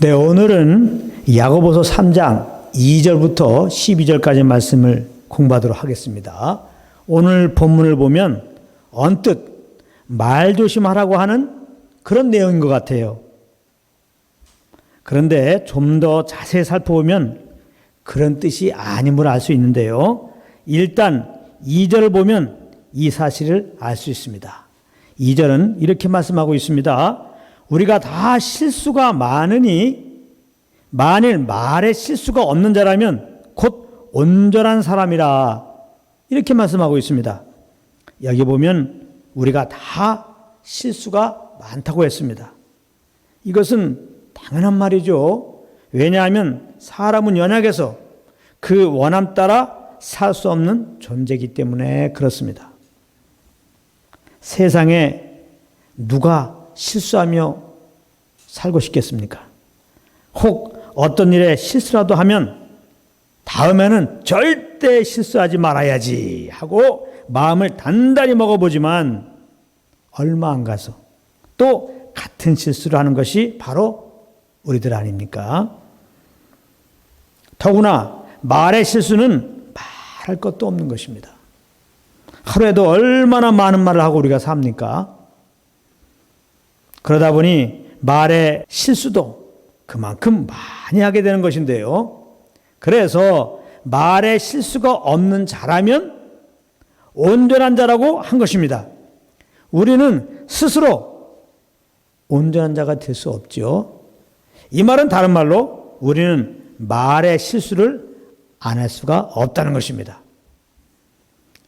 네, 오늘은 야고보서 3장 2절부터 12절까지 말씀을 공부하도록 하겠습니다. 오늘 본문을 보면 언뜻 말 조심하라고 하는 그런 내용인 것 같아요. 그런데 좀 더 자세히 살펴보면 그런 뜻이 아님을 알 수 있는데요. 일단 2절을 보면 이 사실을 알 수 있습니다. 2절은 이렇게 말씀하고 있습니다. 우리가 다 실수가 많으니 만일 말에 실수가 없는 자라면 곧 온전한 사람이라, 이렇게 말씀하고 있습니다. 여기 보면 우리가 다 실수가 많다고 했습니다. 이것은 당연한 말이죠. 왜냐하면 사람은 연약해서 그 원함 따라 살 수 없는 존재이기 때문에 그렇습니다. 세상에 누가 실수하며 살고 싶겠습니까? 혹 어떤 일에 실수라도 하면 다음에는 절대 실수하지 말아야지 하고 마음을 단단히 먹어보지만 얼마 안 가서 또 같은 실수를 하는 것이 바로 우리들 아닙니까? 더구나 말의 실수는 말할 것도 없는 것입니다. 하루에도 얼마나 많은 말을 하고 우리가 삽니까? 그러다 보니 말의 실수도 그만큼 많이 하게 되는 것인데요. 그래서 말의 실수가 없는 자라면 온전한 자라고 한 것입니다. 우리는 스스로 온전한 자가 될 수 없죠. 이 말은 다른 말로 우리는 말의 실수를 안 할 수가 없다는 것입니다.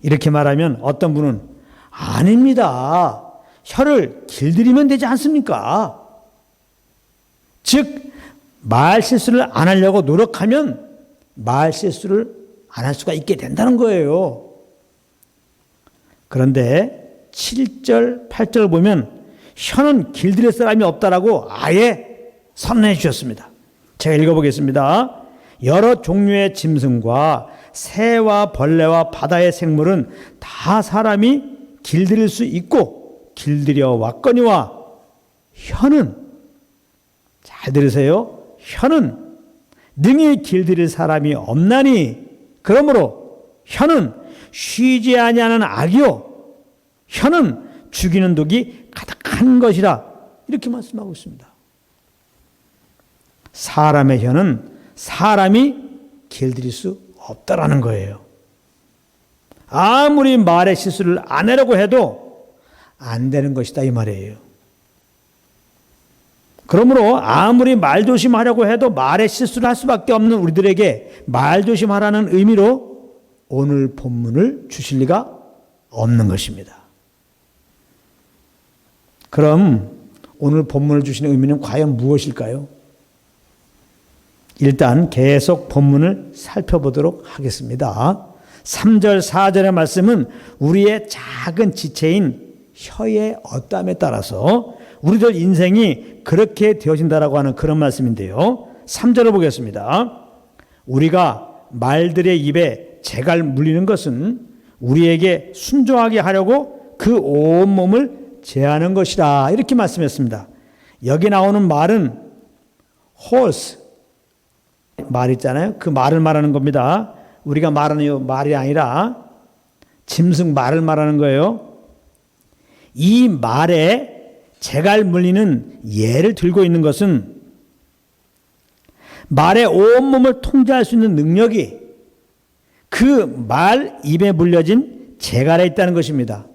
이렇게 말하면 어떤 분은 아닙니다. 혀를 길들이면 되지 않습니까? 즉, 말 실수를 안 하려고 노력하면 말 실수를 안 할 수가 있게 된다는 거예요. 그런데 7절, 8절을 보면 혀는 길들일 사람이 없다라고 아예 선언해 주셨습니다. 제가 읽어보겠습니다. 여러 종류의 짐승과 새와 벌레와 바다의 생물은 다 사람이 길들일 수 있고 길들여 왔거니와 혀는, 잘 들으세요, 혀는 능히 길들일 사람이 없나니 그러므로 혀는 쉬지 아니하는 악이요 혀는 죽이는 독이 가득한 것이라, 이렇게 말씀하고 있습니다. 사람의 혀는 사람이 길들일 수 없다라는 거예요. 아무리 말의 실수를 안 하려고 해도 안 되는 것이다, 이 말이에요. 그러므로 아무리 말 조심하려고 해도 말의 실수를 할 수밖에 없는 우리들에게 말 조심하라는 의미로 오늘 본문을 주실 리가 없는 것입니다. 그럼 오늘 본문을 주시는 의미는 과연 무엇일까요? 일단 계속 본문을 살펴보도록 하겠습니다. 3절, 4절의 말씀은 우리의 작은 지체인 혀의 어땀에 따라서 우리들 인생이 그렇게 되어진다라고 하는 그런 말씀인데요. 3절을 보겠습니다. 우리가 말들의 입에 재갈 물리는 것은 우리에게 순종하게 하려고 그 온몸을 제하는 것이라, 이렇게 말씀했습니다. 여기 나오는 말은 horse, 말 있잖아요. 그 말을 말하는 겁니다. 우리가 말하는 말이 아니라 짐승 말을 말하는 거예요. 이 말에 재갈 물리는 예를 들고 있는 것은 말의 온몸을 통제할 수 있는 능력이 그 말 입에 물려진 재갈에 있다는 것입니다.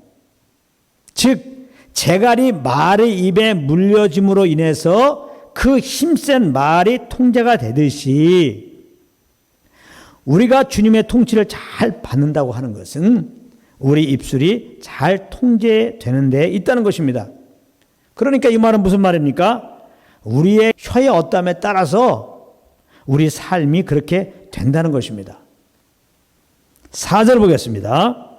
즉, 재갈이 말의 입에 물려짐으로 인해서 그 힘센 말이 통제가 되듯이 우리가 주님의 통치를 잘 받는다고 하는 것은 우리 입술이 잘 통제되는 데 있다는 것입니다. 그러니까 이 말은 무슨 말입니까? 우리의 혀의 어땀에 따라서 우리 삶이 그렇게 된다는 것입니다. 4절 보겠습니다.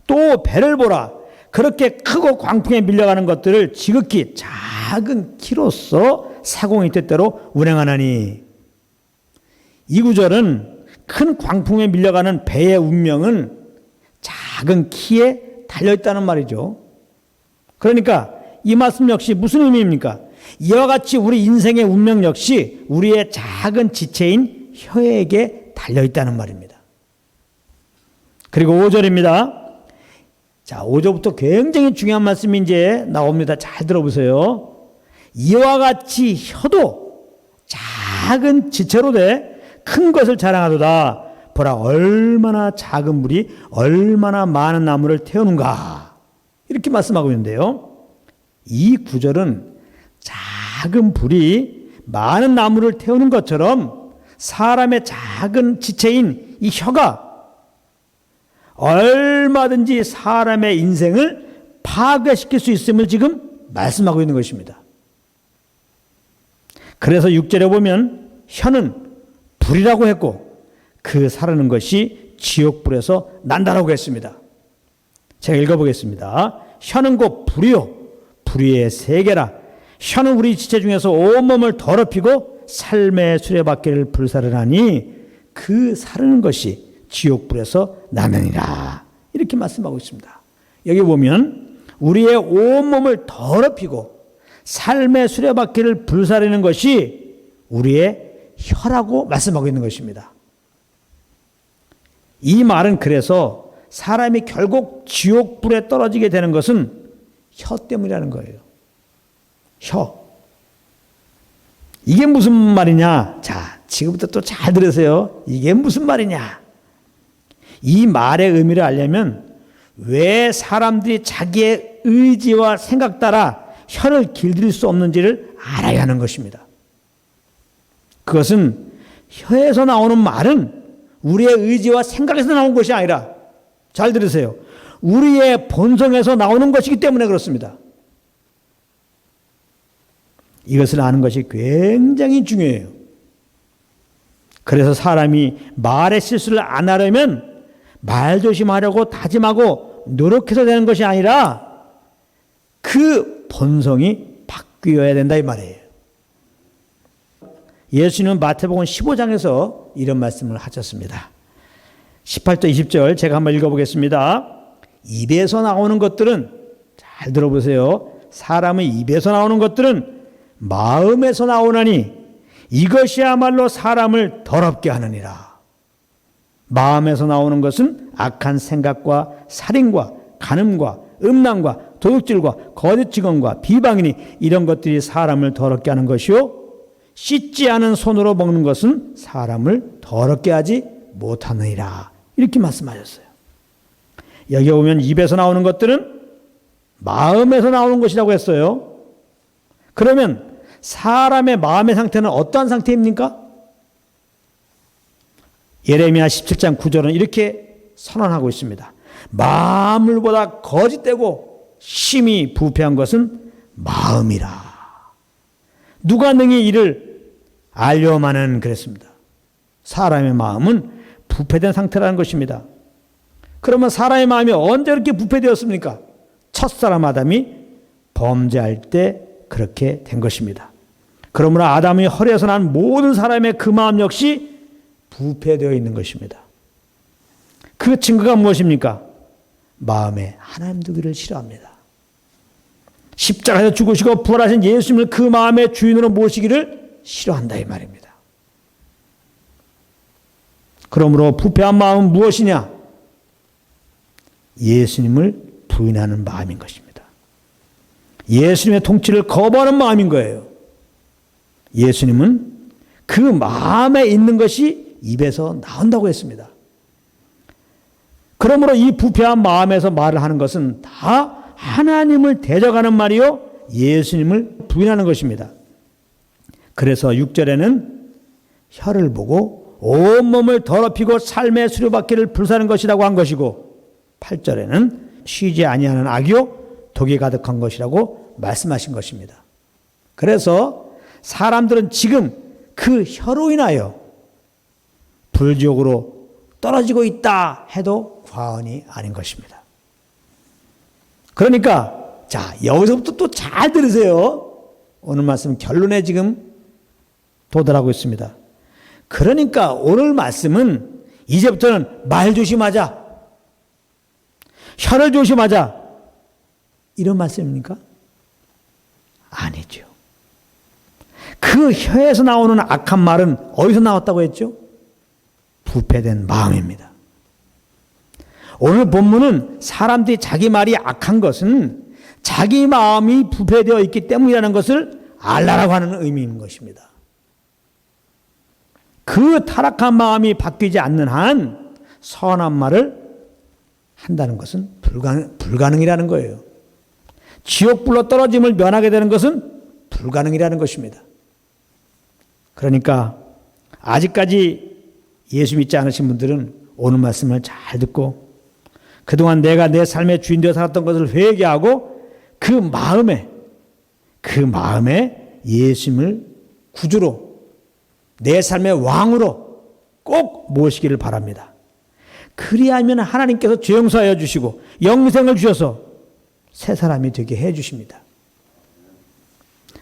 또 배를 보라. 그렇게 크고 광풍에 밀려가는 것들을 지극히 작은 키로서 사공의 뜻대로 운행하나니. 이 구절은 큰 광풍에 밀려가는 배의 운명은 작은 키에 달려있다는 말이죠. 그러니까 이 말씀 역시 무슨 의미입니까? 이와 같이 우리 인생의 운명 역시 우리의 작은 지체인 혀에게 달려있다는 말입니다. 그리고 5절입니다. 자, 5절부터 굉장히 중요한 말씀이 이제 나옵니다. 잘 들어보세요. 이와 같이 혀도 작은 지체로 돼 큰 것을 자랑하도다. 보라, 얼마나 작은 불이 얼마나 많은 나무를 태우는가. 이렇게 말씀하고 있는데요. 이 구절은 작은 불이 많은 나무를 태우는 것처럼 사람의 작은 지체인 이 혀가 얼마든지 사람의 인생을 파괴시킬 수 있음을 지금 말씀하고 있는 것입니다. 그래서 6절에 보면 혀는 불이라고 했고 그 사르는 것이 지옥불에서 난다라고 했습니다. 제가 읽어보겠습니다. 혀는 곧 불이요 불의의 세계라. 혀는 우리 지체 중에서 온몸을 더럽히고 삶의 수레바퀴를 불사르나니 그 사르는 것이 지옥불에서 나느니라. 이렇게 말씀하고 있습니다. 여기 보면 우리의 온몸을 더럽히고 삶의 수레바퀴를 불사르는 것이 우리의 혀라고 말씀하고 있는 것입니다. 이 말은 그래서 사람이 결국 지옥불에 떨어지게 되는 것은 혀 때문이라는 거예요. 혀. 이게 무슨 말이냐? 자, 지금부터 또 잘 들으세요. 이게 무슨 말이냐? 이 말의 의미를 알려면 왜 사람들이 자기의 의지와 생각 따라 혀를 길들일 수 없는지를 알아야 하는 것입니다. 그것은 혀에서 나오는 말은 우리의 의지와 생각에서 나온 것이 아니라, 잘 들으세요, 우리의 본성에서 나오는 것이기 때문에 그렇습니다. 이것을 아는 것이 굉장히 중요해요. 그래서 사람이 말의 실수를 안 하려면 말조심하려고 다짐하고 노력해서 되는 것이 아니라 그 본성이 바뀌어야 된다 이 말이에요. 예수님은 마태복음 15장에서 이런 말씀을 하셨습니다. 18절 20절 제가 한번 읽어보겠습니다. 입에서 나오는 것들은, 잘 들어보세요, 사람의 입에서 나오는 것들은 마음에서 나오나니 이것이야말로 사람을 더럽게 하느니라. 마음에서 나오는 것은 악한 생각과 살인과 간음과 음란과 도둑질과 거짓 증언과 비방이니 이런 것들이 사람을 더럽게 하는 것이요 씻지 않은 손으로 먹는 것은 사람을 더럽게 하지 못하느니라. 이렇게 말씀하셨어요. 여기 보면 입에서 나오는 것들은 마음에서 나오는 것이라고 했어요. 그러면 사람의 마음의 상태는 어떠한 상태입니까? 예레미야 17장 9절은 이렇게 선언하고 있습니다. 만물보다 거짓되고 심히 부패한 것은 마음이라. 누가 능히 이를 알려마는 그랬습니다. 사람의 마음은 부패된 상태라는 것입니다. 그러면 사람의 마음이 언제 그렇게 부패되었습니까? 첫사람 아담이 범죄할 때 그렇게 된 것입니다. 그러므로 아담의 허리에서 난 모든 사람의 그 마음 역시 부패되어 있는 것입니다. 그 증거가 무엇입니까? 마음에 하나님 두기를 싫어합니다. 십자가에서 죽으시고 부활하신 예수님을 그 마음의 주인으로 모시기를 싫어한다 이 말입니다. 그러므로 부패한 마음은 무엇이냐? 예수님을 부인하는 마음인 것입니다. 예수님의 통치를 거부하는 마음인 거예요. 예수님은 그 마음에 있는 것이 입에서 나온다고 했습니다. 그러므로 이 부패한 마음에서 말을 하는 것은 다 하나님을 대적하는 말이요 예수님을 부인하는 것입니다. 그래서 6절에는 혀를 보고 온몸을 더럽히고 삶의 수레바퀴를 불사는 것이라고 한 것이고 8절에는 쉬지 아니하는 악이요 독이 가득한 것이라고 말씀하신 것입니다. 그래서 사람들은 지금 그 혀로 인하여 불지옥으로 떨어지고 있다 해도 과언이 아닌 것입니다. 그러니까 자, 여기서부터 또 잘 들으세요. 오늘 말씀 결론에 지금 도달하고 있습니다. 그러니까 오늘 말씀은 이제부터는 말 조심하자, 혀를 조심하자, 이런 말씀입니까? 아니죠. 그 혀에서 나오는 악한 말은 어디서 나왔다고 했죠? 부패된 마음입니다. 오늘 본문은 사람들이 자기 말이 악한 것은 자기 마음이 부패되어 있기 때문이라는 것을 알라라고 하는 의미인 것입니다. 그 타락한 마음이 바뀌지 않는 한 선한 말을 한다는 것은 불가능이라는 거예요. 지옥불로 떨어짐을 면하게 되는 것은 불가능이라는 것입니다. 그러니까 아직까지 예수 믿지 않으신 분들은 오늘 말씀을 잘 듣고 그동안 내가 내 삶의 주인 되어 살았던 것을 회개하고 그 마음에 예수님을 구주로 내 삶의 왕으로 꼭 모시기를 바랍니다. 그리하면 하나님께서 죄 용서하여 주시고 영생을 주셔서 새 사람이 되게 해 주십니다.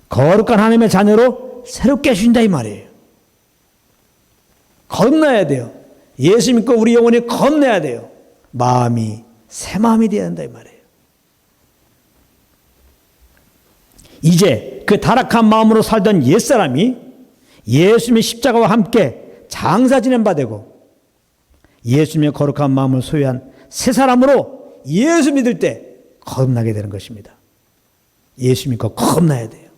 거룩한 하나님의 자녀로 새롭게 해주신다 이 말이에요. 거듭나야 돼요. 예수 믿고 우리 영혼이 거듭나야 돼요. 마음이 새 마음이 되어야 한다 이 말이에요. 이제 그 타락한 마음으로 살던 옛사람이 예수님의 십자가와 함께 장사 지낸 바 되고 예수님의 거룩한 마음을 소유한 새 사람으로 예수 믿을 때 거듭나게 되는 것입니다. 예수 믿고 거듭나야 돼요.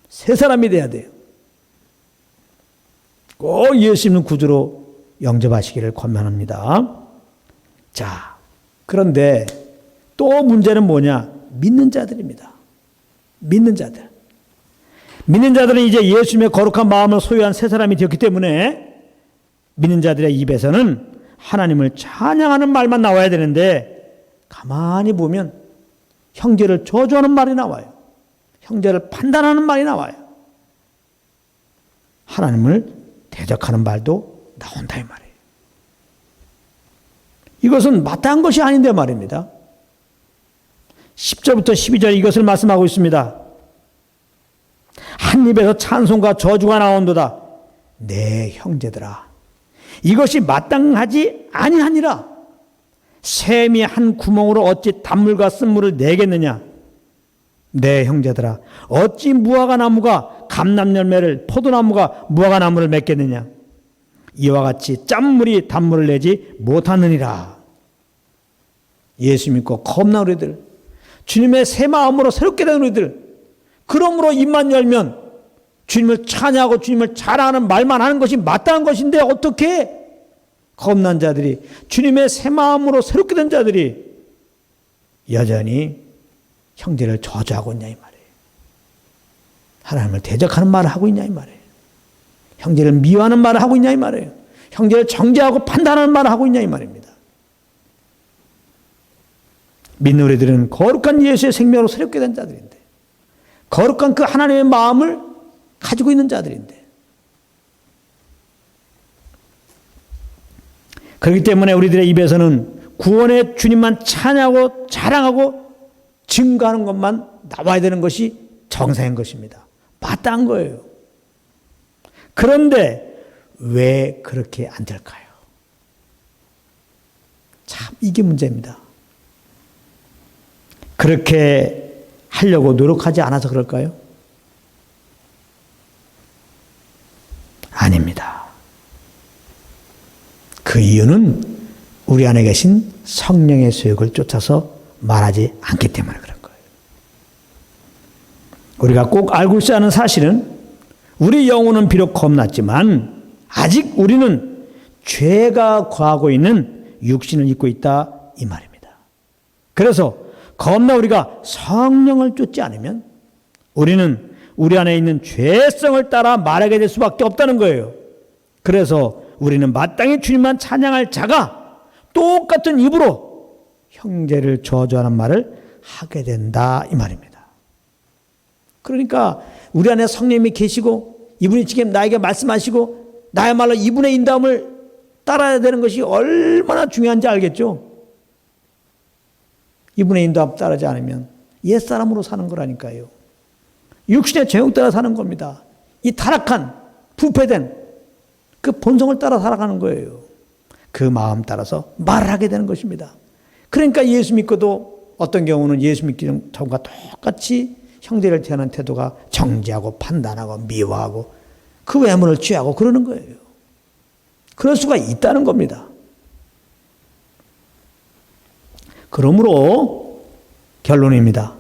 새 사람이 돼야 돼요. 꼭 예수 믿는 구주로 영접하시기를 권면합니다. 자, 그런데 또 문제는 뭐냐? 믿는 자들입니다. 믿는 자들. 믿는 자들은 이제 예수님의 거룩한 마음을 소유한 새 사람이 되었기 때문에 믿는 자들의 입에서는 하나님을 찬양하는 말만 나와야 되는데 가만히 보면 형제를 저주하는 말이 나와요. 형제를 판단하는 말이 나와요. 하나님을 대적하는 말도 나온다 이 말이에요. 이것은 마땅한 것이 아닌데 말입니다. 10절부터 12절 이것을 말씀하고 있습니다. 한 입에서 찬송과 저주가 나온도다. 내 형제들아, 이것이 마땅하지 아니하니라. 샘이 한 구멍으로 어찌 단물과 쓴물을 내겠느냐. 내 형제들아, 어찌 무화과 나무가 감람 열매를, 포도나무가 무화과 나무를 맺겠느냐. 이와 같이 짠물이 단물을 내지 못하느니라. 예수 믿고 겁나 우리들, 주님의 새 마음으로 새롭게 된 우리들, 그러므로 입만 열면 주님을 찬양하고 주님을 자랑하는 말만 하는 것이 마땅한 것인데 어떻게 겁난 자들이, 주님의 새 마음으로 새롭게 된 자들이 여전히 형제를 저주하고 있냐 이 말이에요. 하나님을 대적하는 말을 하고 있냐 이 말이에요. 형제를 미워하는 말을 하고 있냐 이 말이에요. 형제를 정죄하고 판단하는 말을 하고 있냐 이 말입니다. 믿는 우리들은 거룩한 예수의 생명으로 새롭게 된 자들인데, 거룩한 그 하나님의 마음을 가지고 있는 자들인데, 그렇기 때문에 우리들의 입에서는 구원의 주님만 찬양하고 자랑하고 증거하는 것만 나와야 되는 것이 정상인 것입니다. 마땅한 거예요. 그런데 왜 그렇게 안 될까요? 참 이게 문제입니다. 그렇게 하려고 노력하지 않아서 그럴까요? 아닙니다. 그 이유는 우리 안에 계신 성령의 소욕을 쫓아서 말하지 않기 때문에 그런 거예요. 우리가 꼭 알고 있어야 하는 사실은 우리 영혼은 비록 겁났지만 아직 우리는 죄가 거하고 있는 육신을 입고 있다 이 말입니다. 그래서 겁나 우리가 성령을 쫓지 않으면 우리는 우리 안에 있는 죄성을 따라 말하게 될 수밖에 없다는 거예요. 그래서 우리는 마땅히 주님만 찬양할 자가 똑같은 입으로 형제를 저주하는 말을 하게 된다 이 말입니다. 그러니까 우리 안에 성령님이 계시고 이분이 지금 나에게 말씀하시고 나야말로 이분의 인도함을 따라야 되는 것이 얼마나 중요한지 알겠죠? 이분의 인도함 따르지 않으면 옛사람으로 사는 거라니까요. 육신의 죄욕 따라 사는 겁니다. 이 타락한 부패된 그 본성을 따라 살아가는 거예요. 그 마음 따라서 말을 하게 되는 것입니다. 그러니까 예수 믿고도 어떤 경우는 예수 믿기 전과 똑같이 형제를 대하는 태도가 정죄하고 판단하고 미워하고 그 외모를 취하고 그러는 거예요. 그럴 수가 있다는 겁니다. 그러므로 결론입니다.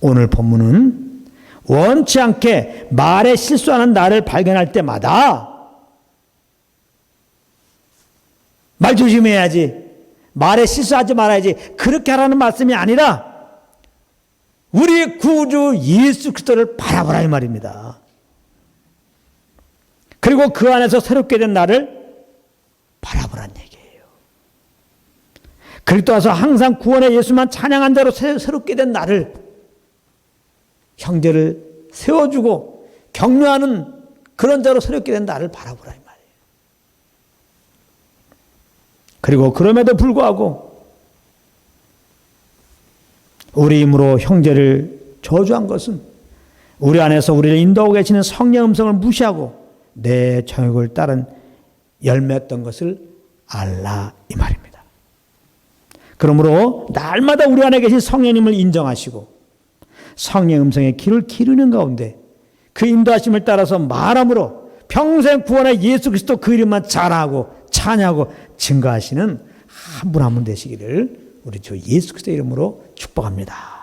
오늘 본문은 원치 않게 말에 실수하는 나를 발견할 때마다 말 조심해야지, 말에 실수하지 말아야지, 그렇게 하라는 말씀이 아니라 우리의 구주 예수 그리스도를 바라보라 이 말입니다. 그리고 그 안에서 새롭게 된 나를 바라보란 얘기예요. 그리스도 와서 항상 구원의 예수만 찬양한 대로 새롭게 된 나를, 형제를 세워주고 격려하는 그런 자로 새롭게 된 나를 바라보라 이 말이에요. 그리고 그럼에도 불구하고 우리 힘으로 형제를 저주한 것은 우리 안에서 우리를 인도하고 계시는 성령의 음성을 무시하고 내 정욕을 따른 열매였던 것을 알라 이 말입니다. 그러므로 날마다 우리 안에 계신 성령님을 인정하시고 성령의 음성의 길을 기르는 가운데 그 인도하심을 따라서 말함으로 평생 구원의 예수 그리스도 그 이름만 자랑하고 찬양하고 증거하시는 한 분 한 분 되시기를 우리 주 예수 그리스도 이름으로 축복합니다.